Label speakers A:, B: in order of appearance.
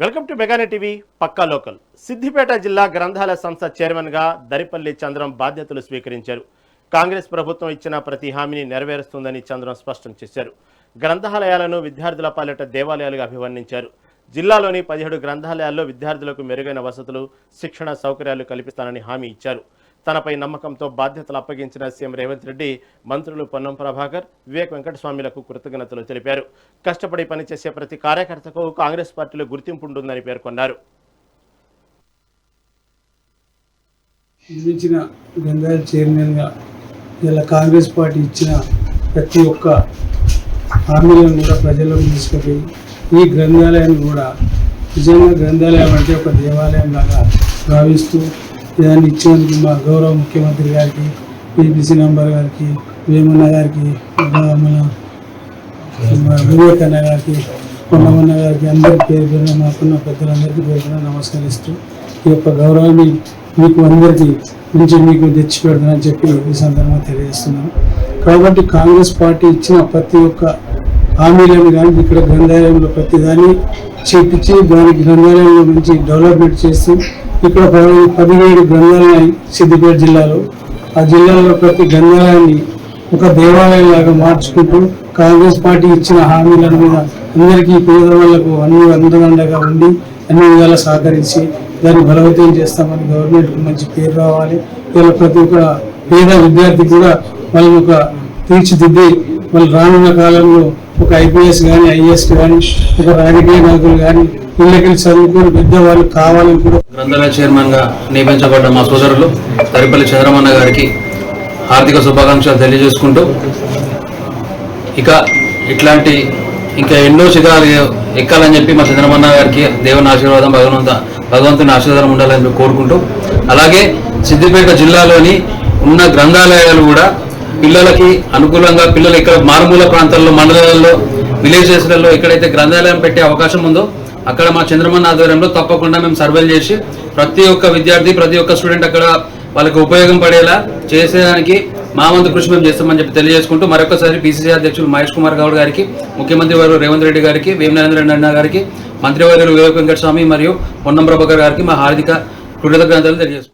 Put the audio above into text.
A: Welcome to మెగానే TV పక్కా లోకల్. సిద్దిపేట జిల్లా గ్రంథాలయ సంస్థ చైర్మన్గా దరిపల్లి చంద్రం బాధ్యతలు స్వీకరించారు. కాంగ్రెస్ ప్రభుత్వం ఇచ్చిన ప్రతి హామీని నెరవేరుస్తుందని చంద్రం స్పష్టం చేశారు. గ్రంథాలయాలను విద్యార్థుల పాలిట దేవాలయాలుగా అభివర్ణించారు. జిల్లాలోని 17 గ్రంథాలయాల్లో విద్యార్థులకు మెరుగైన వసతులు, శిక్షణ సౌకర్యాలు కల్పిస్తానని హామీ ఇచ్చారు. తనపై నమ్మకంతో బాధ్యతలు అప్పగించిన సీఎం రేవంత్ రెడ్డి మంత్రులు పొన్నం ప్రభాకర్, వివేక్ వెంకటస్వామిలకు కృతజ్ఞతలు తెలిపారు. కష్టపడి పనిచేసే ప్రతి కార్యకర్తకు కాంగ్రెస్ పార్టీలో గుర్తింపు ఉంటుందని పేర్కొన్నారు.
B: నిర్మించిన గ్రంథాలయ చైర్మన్గా ఇలా కాంగ్రెస్ పార్టీ ఇచ్చిన ప్రతి ఒక్క హామీలను కూడా ప్రజల్లోకి తీసుకుపోయి ఈ గ్రంథాలయాన్ని కూడా నిజంగా గ్రంథాలయం అంటే ఒక దేవాలయం లాగా భావిస్తూ దాన్ని ఇచ్చినందుకు మా గౌరవ ముఖ్యమంత్రి గారికి, పిపిసి నంబర్ గారికి, వేమన్న గారికి, మన వివేక్ అన్న గారికి, పొన్నమన్న గారికి అందరికీ పేరు పేరున మాకున్న పెద్దలందరికీ పేరున నమస్కరిస్తూ ఈ యొక్క గౌరవాన్ని మీకు అందరికీ నుంచి మీకు తెచ్చి పెడతానని చెప్పి ఈ సందర్భంగా తెలియజేస్తున్నాను. కాబట్టి కాంగ్రెస్ పార్టీ ఇచ్చిన ప్రతి ఒక్క హామీలను కానీ ఇక్కడ గ్రంథాలయంలో ప్రతి దాన్ని చేపించి దానికి గ్రంథాలయంలో మంచి డెవలప్మెంట్ చేస్తూ ఇక్కడ 17 గ్రంథాలయాలు సిద్దిపేట జిల్లాలో, ఆ జిల్లాలో ప్రతి గ్రంథాలయాన్ని ఒక దేవాలయం లాగా మార్చుకుంటూ కాంగ్రెస్ పార్టీ ఇచ్చిన హామీల మీద అందరికీ పేదవాళ్లకు అండగా ఉండి అన్ని విధాలా సహకరించి దాన్ని బలవంతం చేస్తామని గవర్నమెంట్కి మంచి పేరు రావాలి. ఇలా ప్రతి ఒక్క పేద విద్యార్థి కూడా వాళ్ళని ఒక తీర్చిదిద్ది వాళ్ళు రానున్న కాలంలో ఒక ఐపీఎస్ కానీ, ఐఏఎస్ కానీ, ఒక రాజకీయ నాయకులు కానీ ఇళ్ళకి చదువుకుని పెద్దవాళ్ళు కావాలని కూడా.
C: గ్రంథాలయ చైర్మన్గా నియమించబడ్డ మా సోదరులు దరిపల్లి చంద్రమన్న గారికి హార్దిక శుభాకాంక్షలు తెలియజేసుకుంటూ ఇక ఇట్లాంటి ఇంకా ఎన్నో శిఖరాలు ఎక్కాలని చెప్పి మా చంద్రమన్న గారికి దేవుని ఆశీర్వాదం, భగవంతుని ఆశీర్వాదం ఉండాలని కోరుకుంటూ, అలాగే సిద్దిపేట జిల్లాలోని ఉన్న గ్రంథాలయాలు కూడా పిల్లలకి అనుకూలంగా, పిల్లలు ఇక్కడ మారుమూల ప్రాంతాల్లో, మండలాల్లో, విలేజెస్లలో ఎక్కడైతే గ్రంథాలయం పెట్టే అవకాశం ఉందో అక్కడ మా చంద్రమన్న ఆధ్వర్యంలో తప్పకుండా మేము సర్వేలు చేసి ప్రతి ఒక్క విద్యార్థి, ప్రతి ఒక్క స్టూడెంట్ అక్కడ వాళ్ళకి ఉపయోగం పడేలా చేసేదానికి మా వంతు కృషి మేము చేస్తామని చెప్పి తెలియజేసుకుంటూ మరొకసారి పిసిసి అధ్యక్షులు మహేష్ కుమార్ గౌడ్ గారికి, ముఖ్యమంత్రి వారు రేవంత్ రెడ్డి గారికి, వేం నరేంద్ర రెడ్డి అన్న గారికి, మంత్రివర్యులు వివేక్ వెంకటస్వామి మరియు పొన్నం ప్రభాకర్ గారికి మా హార్దిక కృతజ్ఞతలు తెలియజేసుకుంటాం.